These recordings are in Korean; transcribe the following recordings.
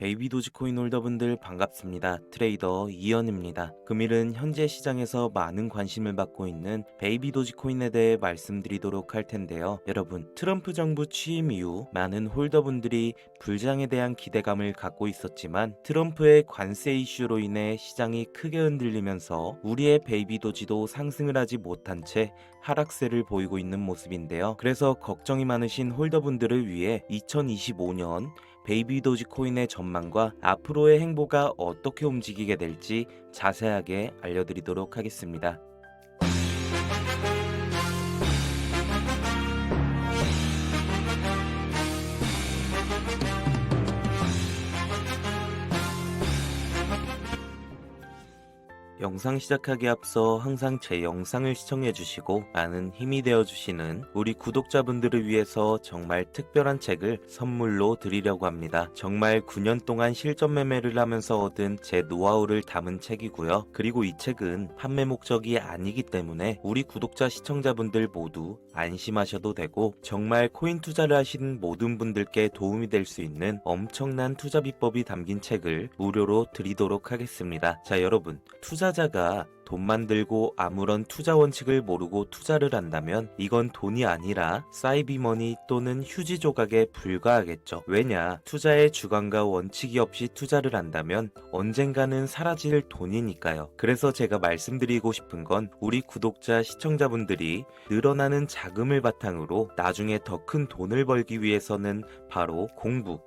베이비 도지코인 홀더분들 반갑습니다. 트레이더 이현입니다. 금일은 현재 시장에서 많은 관심을 받고 있는 베이비 도지코인에 대해 말씀드리도록 할 텐데요. 여러분, 트럼프 정부 취임 이후 많은 홀더분들이 불장에 대한 기대감을 갖고 있었지만 트럼프의 관세 이슈로 인해 시장이 크게 흔들리면서 우리의 베이비 도지도 상승을 하지 못한 채 하락세를 보이고 있는 모습인데요. 그래서 걱정이 많으신 홀더분들을 위해 2025년 베이비 도지코인의 전망과 앞으로의 행보가 어떻게 움직이게 될지 자세하게 알려드리도록 하겠습니다. 영상 시작하기에 앞서 항상 제 영상을 시청해주시고 많은 힘이 되어주시는 우리 구독자분들을 위해서 정말 특별한 책을 선물로 드리려고 합니다. 정말 9년 동안 실전 매매를 하면서 얻은 제 노하우를 담은 책이고요. 그리고 이 책은 판매 목적이 아니기 때문에 우리 구독자 시청자분들 모두 안심하셔도 되고 정말 코인 투자를 하시는 모든 분들께 도움이 될 수 있는 엄청난 투자 비법이 담긴 책을 무료로 드리도록 하겠습니다. 자, 여러분, 투자자가 돈 만들고 아무런 투자 원칙을 모르고 투자를 한다면 이건 돈이 아니라 사이비머니 또는 휴지 조각에 불과하겠죠. 왜냐? 투자의 주관과 원칙이 없이 투자를 한다면 언젠가는 사라질 돈이니까요. 그래서 제가 말씀드리고 싶은 건 우리 구독자 시청자분들이 늘어나는 자금을 바탕으로 나중에 더 큰 돈을 벌기 위해서는 바로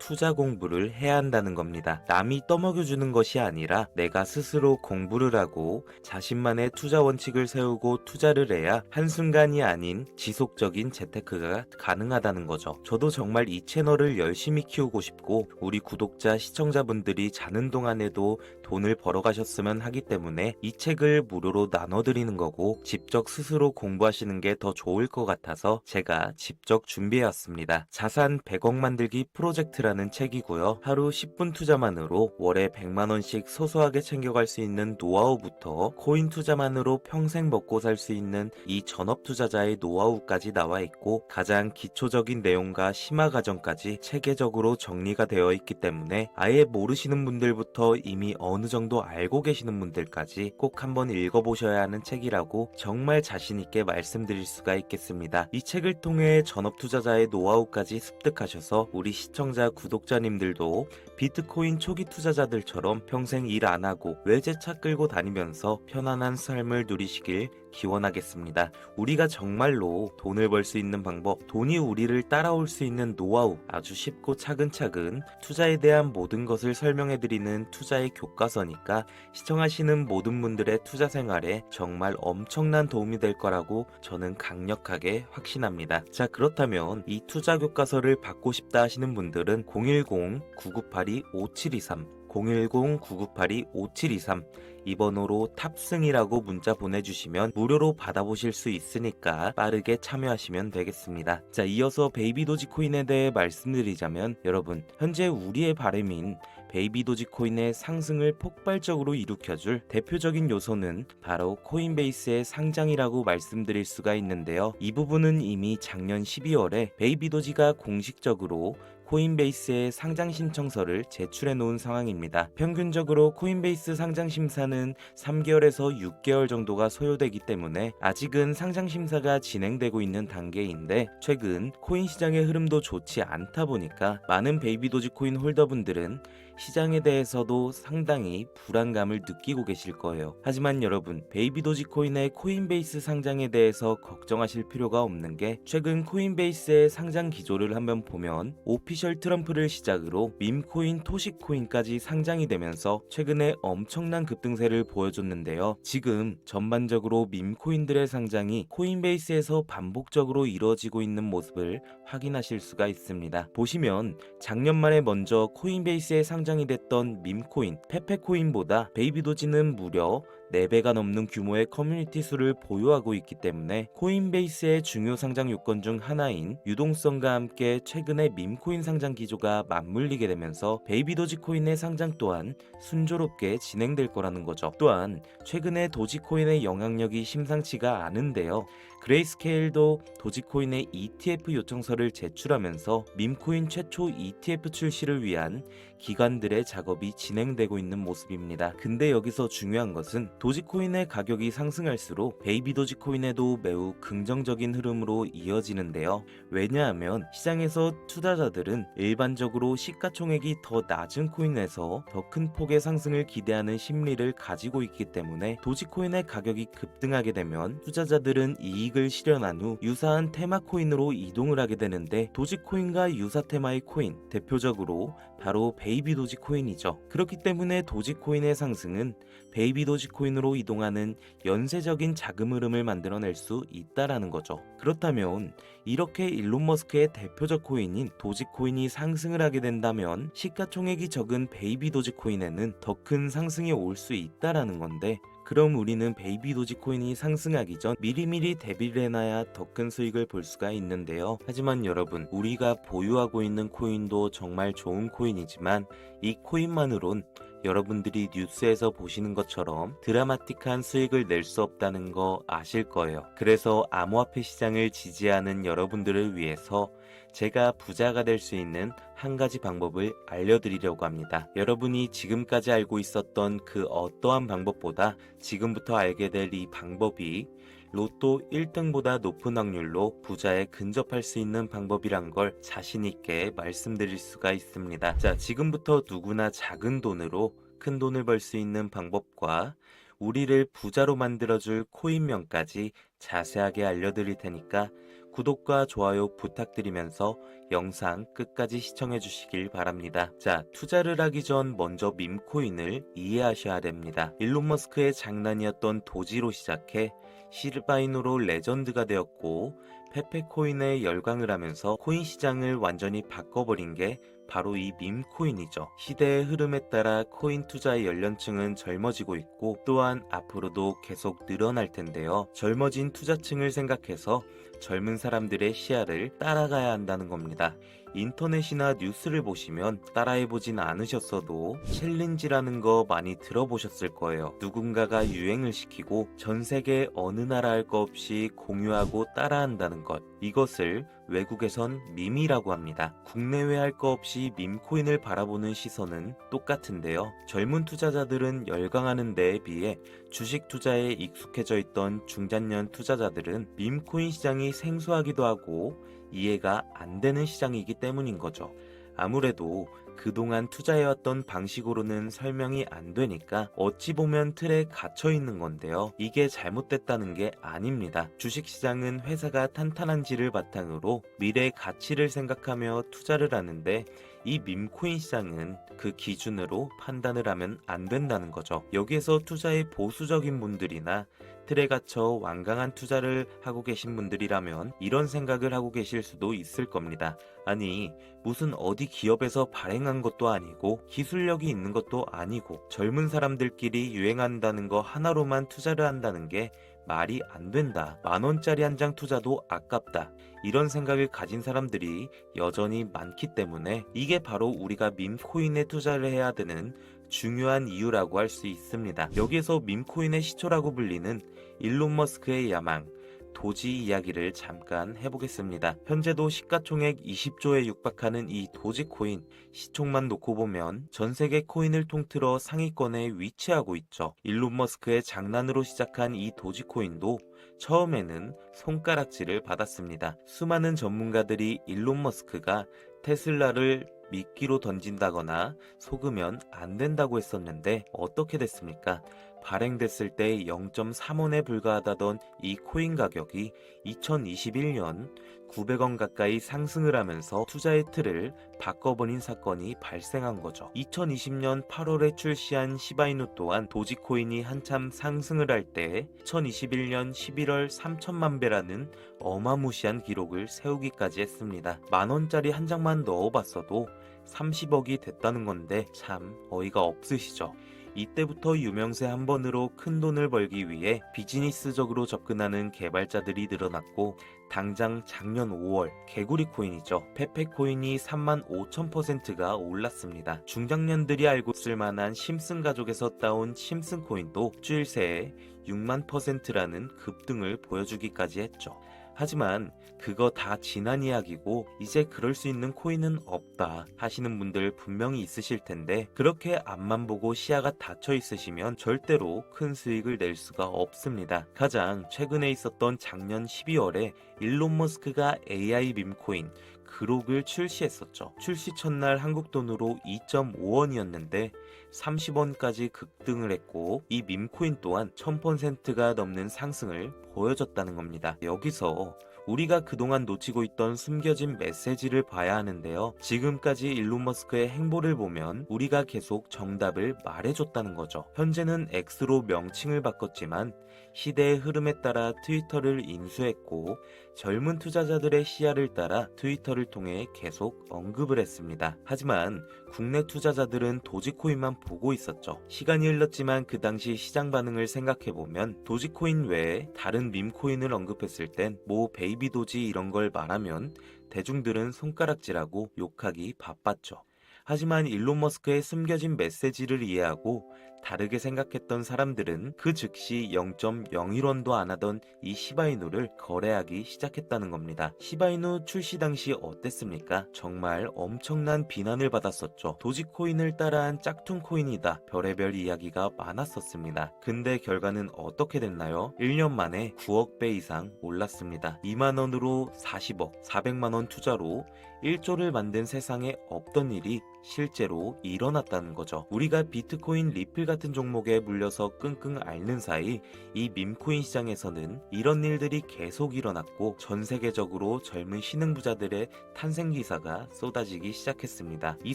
투자 공부를 해야 한다는 겁니다. 남이 떠먹여주는 것이 아니라 내가 스스로 공부를 하고 자신만의 투자 원칙을 세우고 투자를 해야 한순간이 아닌 지속적인 재테크가 가능하다는 거죠. 저도 정말 이 채널을 열심히 키우고 싶고 우리 구독자 시청자분들이 자는 동안에도 돈을 벌어가셨으면 하기 때문에 이 책을 무료로 나눠드리는 거고 직접 스스로 공부하시는 게 더 좋을 것 같아서 제가 직접 준비해왔습니다. 자산 100억 만들기 프로젝트라는 책이고요. 하루 10분 투자만으로 월에 100만원씩 소소하게 챙겨갈 수 있는 노하우부터 코인 투자만으로 평생 먹고 살 수 있는 이 전업 투자자의 노하우까지 나와 있고 가장 기초적인 내용과 심화 과정까지 체계적으로 정리가 되어 있기 때문에 아예 모르시는 분들부터 이미 어느 정도 알고 계시는 분들까지 꼭 한번 읽어보셔야 하는 책이라고 정말 자신있게 말씀드릴 수가 있겠습니다. 이 책을 통해 전업 투자자의 노하우까지 습득하셔서 우리 시청자 구독자님들도 비트코인 초기 투자자들처럼 평생 일 안 하고 외제차 끌고 다니면서 편안한 삶을 누리시길 기원하겠습니다. 우리가 정말로 돈을 벌 수 있는 방법, 돈이 우리를 따라올 수 있는 노하우, 아주 쉽고 차근차근 투자에 대한 모든 것을 설명해드리는 투자의 교과서니까 시청하시는 모든 분들의 투자 생활에 정말 엄청난 도움이 될 거라고 저는 강력하게 확신합니다. 자, 그렇다면 이 투자 교과서를 받고 싶다 하시는 분들은 010-9982-5723 010-9982-5723 이 번호로 탑승이라고 문자 보내주시면 무료로 받아보실 수 있으니까 빠르게 참여하시면 되겠습니다. 자, 이어서 베이비 도지코인에 대해 말씀드리자면 여러분, 현재 우리의 바람인 베이비 도지코인의 상승을 폭발적으로 일으켜줄 대표적인 요소는 바로 코인베이스의 상장이라고 말씀드릴 수가 있는데요. 이 부분은 이미 작년 12월에 베이비 도지가 공식적으로 코인베이스에 상장 신청서를 제출해 놓은 상황입니다. 평균적으로 코인베이스 상장 심사는 3개월에서 6개월 정도가 소요되기 때문에 아직은 상장 심사가 진행되고 있는 단계인데 최근 코인 시장의 흐름도 좋지 않다 보니까 많은 베이비 도지코인 홀더분들은 시장에 대해서도 상당히 불안감을 느끼고 계실 거예요. 하지만 여러분, 베이비 도지코인의 코인베이스 상장에 대해서 걱정하실 필요가 없는 게 최근 코인베이스의 상장 기조를 한번 보면 오피셜 트럼프를 시작으로 밈코인, 토시코인까지 상장이 되면서 최근에 엄청난 급등세를 보여줬는데요. 지금 전반적으로 밈코인들의 상장이 코인베이스에서 반복적으로 이루어지고 있는 모습을 확인하실 수가 있습니다. 보시면 작년 말에 먼저 코인베이스에 상장이 됐던 밈코인, 페페코인보다 베이비도지는 무려 4배가 넘는 규모의 커뮤니티 수를 보유하고 있기 때문에 코인베이스의 중요 상장 요건 중 하나인 유동성과 함께 최근에 밈코인 상장 기조가 맞물리게 되면서 베이비도지코인의 상장 또한 순조롭게 진행될 거라는 거죠. 또한 최근에 도지코인의 영향력이 심상치가 않은데요. 그레이스케일도 도지코인의 ETF 요청서를 제출하면서 밈코인 최초 ETF 출시를 위한 기관들의 작업이 진행되고 있는 모습입니다. 근데 여기서 중요한 것은 도지코인의 가격이 상승할수록 베이비 도지코인에도 매우 긍정적인 흐름으로 이어지는데요. 왜냐하면 시장에서 투자자들은 일반적으로 시가총액이 더 낮은 코인에서 더 큰 폭의 상승을 기대하는 심리를 가지고 있기 때문에 도지코인의 가격이 급등하게 되면 투자자들은 이익을 실현한 후 유사한 테마 코인으로 이동을 하게 되는데, 도지코인과 유사 테마의 코인, 대표적으로 바로 베이비 도지코인이죠. 그렇기 때문에 도지코인의 상승은 베이비 도지코인으로 이동하는 연쇄적인 자금 흐름을 만들어낼 수 있다라는 거죠. 그렇다면 이렇게 일론 머스크의 대표적 코인인 도지코인이 상승을 하게 된다면 시가총액이 적은 베이비 도지코인에는 더 큰 상승이 올 수 있다라는 건데, 그럼 우리는 베이비 도지코인이 상승하기 전 미리미리 대비를 해놔야 더 큰 수익을 볼 수가 있는데요. 하지만 여러분, 우리가 보유하고 있는 코인도 정말 좋은 코인이지만 이 코인만으론 여러분들이 뉴스에서 보시는 것처럼 드라마틱한 수익을 낼 수 없다는 거 아실 거예요. 그래서 암호화폐 시장을 지지하는 여러분들을 위해서 제가 부자가 될 수 있는 한 가지 방법을 알려드리려고 합니다. 여러분이 지금까지 알고 있었던 그 어떠한 방법보다 지금부터 알게 될 이 방법이 로또 1등보다 높은 확률로 부자에 근접할 수 있는 방법이란 걸 자신있게 말씀드릴 수가 있습니다. 자, 지금부터 누구나 작은 돈으로 큰 돈을 벌 수 있는 방법과 우리를 부자로 만들어줄 코인명까지 자세하게 알려드릴 테니까 구독과 좋아요 부탁드리면서 영상 끝까지 시청해 주시길 바랍니다. 자, 투자를 하기 전 먼저 밈코인을 이해하셔야 됩니다. 일론 머스크의 장난이었던 도지로 시작해 실바이노로 레전드가 되었고 페페코인에 열광을 하면서 코인 시장을 완전히 바꿔버린 게 바로 이 밈코인이죠. 시대의 흐름에 따라 코인 투자의 연령층은 젊어지고 있고 또한 앞으로도 계속 늘어날 텐데요. 젊어진 투자층을 생각해서 젊은 사람들의 시야를 따라가야 한다는 겁니다. 인터넷이나 뉴스를 보시면 따라해보진 않으셨어도 챌린지라는 거 많이 들어보셨을 거예요. 누군가가 유행을 시키고 전 세계 어느 나라 할 거 없이 공유하고 따라한다는 것. 이것을 외국에선 밈이라고 합니다. 국내외 할 거 없이 밈코인을 바라보는 시선은 똑같은데요. 젊은 투자자들은 열광하는 데에 비해 주식 투자에 익숙해져 있던 중장년 투자자들은 밈코인 시장이 생소하기도 하고 이해가 안 되는 시장이기 때문인 거죠. 아무래도 그동안 투자해왔던 방식으로는 설명이 안 되니까 어찌 보면 틀에 갇혀 있는 건데요. 이게 잘못됐다는 게 아닙니다. 주식시장은 회사가 탄탄한지를 바탕으로 미래의 가치를 생각하며 투자를 하는데 이 밈코인 시장은 그 기준으로 판단을 하면 안 된다는 거죠. 여기에서 투자에 보수적인 분들이나 틀에 갇혀 완강한 투자를 하고 계신 분들이라면 이런 생각을 하고 계실 수도 있을 겁니다. 아니, 무슨 어디 기업에서 발행한 것도 아니고 기술력이 있는 것도 아니고 젊은 사람들끼리 유행한다는 거 하나로만 투자를 한다는 게 말이 안 된다. 10,000원짜리 한 장 투자도 아깝다. 이런 생각을 가진 사람들이 여전히 많기 때문에 이게 바로 우리가 밈코인에 투자를 해야 되는 중요한 이유라고 할 수 있습니다. 여기에서 밈코인의 시초라고 불리는 일론 머스크의 야망, 도지 이야기를 잠깐 해보겠습니다. 현재도 시가총액 20조에 육박하는 이 도지코인, 시총만 놓고 보면 전 세계 코인을 통틀어 상위권에 위치하고 있죠. 일론 머스크의 장난으로 시작한 이 도지코인도 처음에는 손가락질을 받았습니다. 수많은 전문가들이 일론 머스크가 테슬라를 미끼로 던진다거나 속으면 안 된다고 했었는데 어떻게 됐습니까? 발행됐을 때 0.3원에 불과하다던 이 코인 가격이 2021년 900원 가까이 상승을 하면서 투자의 틀을 바꿔버린 사건이 발생한 거죠. 2020년 8월에 출시한 시바이누 또한 도지코인이 한참 상승을 할 때 2021년 11월 3천만 배라는 어마무시한 기록을 세우기까지 했습니다. 10,000원짜리 한 장만 넣어봤어도 30억이 됐다는 건데 참 어이가 없으시죠. 이때부터 유명세 한 번으로 큰 돈을 벌기 위해 비즈니스적으로 접근하는 개발자들이 늘어났고 당장 작년 5월 개구리 코인이죠. 페페코인이 35,000%가 올랐습니다. 중장년들이 알고 있을 만한 심슨 가족에서 따온 심슨 코인도 일주일 새에 6만%라는 급등을 보여주기까지 했죠. 하지만 그거 다 지난 이야기고 이제 그럴 수 있는 코인은 없다 하시는 분들 분명히 있으실 텐데, 그렇게 앞만 보고 시야가 닫혀 있으시면 절대로 큰 수익을 낼 수가 없습니다. 가장 최근에 있었던 작년 12월에 일론 머스크가 AI 밈코인 그록을 출시했었죠. 출시 첫날 한국 돈으로 2.5원이었는데 30원까지 급등을 했고, 이 밈코인 또한 1000%가 넘는 상승을 보여줬다는 겁니다. 여기서 우리가 그동안 놓치고 있던 숨겨진 메시지를 봐야 하는데요. 지금까지 일론 머스크의 행보를 보면 우리가 계속 정답을 말해줬다는 거죠. 현재는 X로 명칭을 바꿨지만 시대의 흐름에 따라 트위터를 인수했고, 젊은 투자자들의 시야를 따라 트위터를 통해 계속 언급을 했습니다. 하지만 국내 투자자들은 도지코인만 보고 있었죠. 시간이 흘렀지만 그 당시 시장 반응을 생각해보면 도지코인 외에 다른 밈코인을 언급했을 땐 뭐 베이비 도지 이런 걸 말하면 대중들은 손가락질하고 욕하기 바빴죠. 하지만 일론 머스크의 숨겨진 메시지를 이해하고 다르게 생각했던 사람들은 그 즉시 0.01원도 안 하던 이 시바이누를 거래하기 시작했다는 겁니다. 시바이누 출시 당시 어땠습니까? 정말 엄청난 비난을 받았었죠. 도지코인을 따라한 짝퉁 코인이다. 별의별 이야기가 많았었습니다. 근데 결과는 어떻게 됐나요? 1년 만에 9억 배 이상 올랐습니다. 2만원으로 40억, 400만원 투자로 1조를 만든 세상에 없던 일이 실제로 일어났다는 거죠. 우리가 비트코인, 리플 같은 종목에 물려서 끙끙 앓는 사이 이 밈코인 시장에서는 이런 일들이 계속 일어났고, 전 세계적으로 젊은 신흥부자들의 탄생 기사가 쏟아지기 시작했습니다. 이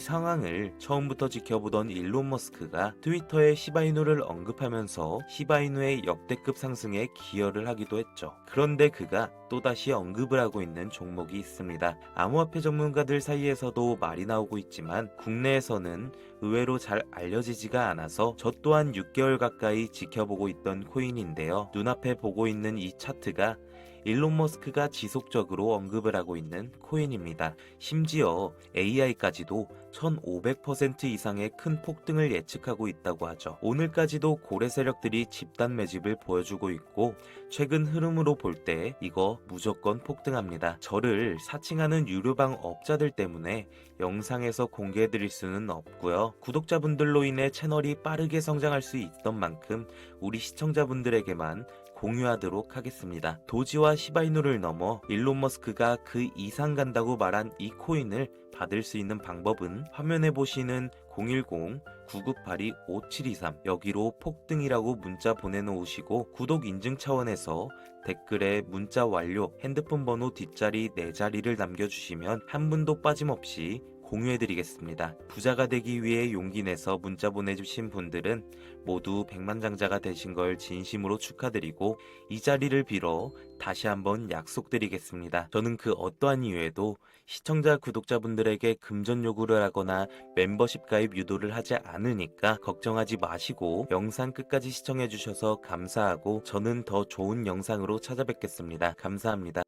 상황을 처음부터 지켜보던 일론 머스크가 트위터에 시바이누를 언급하면서 시바이누의 역대급 상승에 기여를 하기도 했죠. 그런데 그가 또다시 언급을 하고 있는 종목이 있습니다. 암호화폐 전문가들 사이에서도 말이 나오고 있지만 국내에서는 의외로 잘 알려지지가 않아서 저 또한 6개월 가까이 지켜보고 있던 코인인데요. 눈앞에 보고 있는 이 차트가 일론 머스크가 지속적으로 언급을 하고 있는 코인입니다. 심지어 AI까지도 1500% 이상의 큰 폭등을 예측하고 있다고 하죠. 오늘까지도 고래 세력들이 집단 매집을 보여주고 있고, 최근 흐름으로 볼 때 이거 무조건 폭등합니다. 저를 사칭하는 유료방 업자들 때문에 영상에서 공개해드릴 수는 없고요. 구독자분들로 인해 채널이 빠르게 성장할 수 있던 만큼 우리 시청자분들에게만 공유하도록 하겠습니다. 도지와 시바이누를 넘어 일론 머스크가 그 이상 간다고 말한 이 코인을 받을 수 있는 방법은 화면에 보시는 010-9982-5723 여기로 폭등이라고 문자 보내놓으시고, 구독 인증 차원에서 댓글에 문자 완료, 핸드폰 번호 뒷자리 4자리를 남겨주시면 한 분도 빠짐없이 공유해드리겠습니다. 부자가 되기 위해 용기 내서 문자 보내주신 분들은 모두 백만장자가 되신 걸 진심으로 축하드리고, 이 자리를 빌어 다시 한번 약속드리겠습니다. 저는 그 어떠한 이유에도 시청자 구독자분들에게 금전 요구를 하거나 멤버십 가입 유도를 하지 않으니까 걱정하지 마시고 영상 끝까지 시청해주셔서 감사하고, 저는 더 좋은 영상으로 찾아뵙겠습니다. 감사합니다.